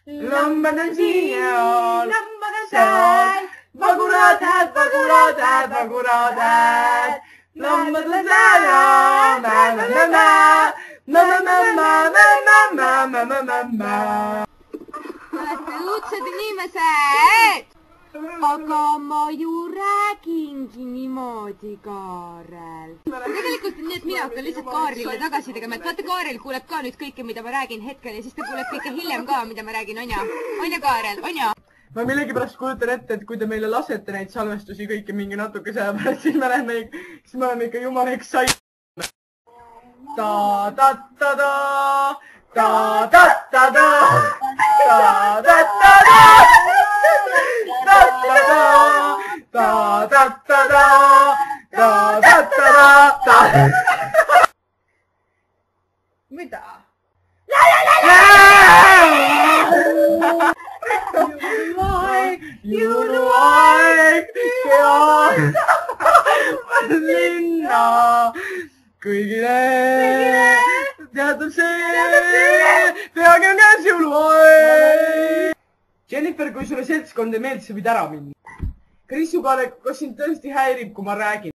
Lambad on siin ja lambad on seal. Vagurad hääd, vagurad hääd, vagurad hääd. Lambad on seal ja olete õudsed inimesed! Aga ma ju räägingi niimoodi, Kaarel. Tegelikult on nii, et mina hakkan lihtsalt Kaarile tagasi tegema, et vaata, Kaarel kuuleb ka nüüd kõike, mida ma räägin hetkel ja siis ta kuuleb kõike hiljem ka, mida ma räägin, on ja? On ja, Kaarel, on ja? ma millegipärast kujutan ette, et kui te meile lasete neid salvestusi kõiki mingi natuke selle pärast, siis me oleme ikka jumala excited. Ta-ta-ta-ta, ta-ta-ta-ta, ta-ta-ta-ta, ta-ta-ta-ta, ta-ta-ta-ta. Mida? Jõuluaeg linna kõigile teatab see, peagi on käes jõuluaeg. Jennifer, kui sulle seltskond ei meeldi, sa võid ära minna. Krisu Kaarel, kas sind tõesti häirib, kui ma räägin?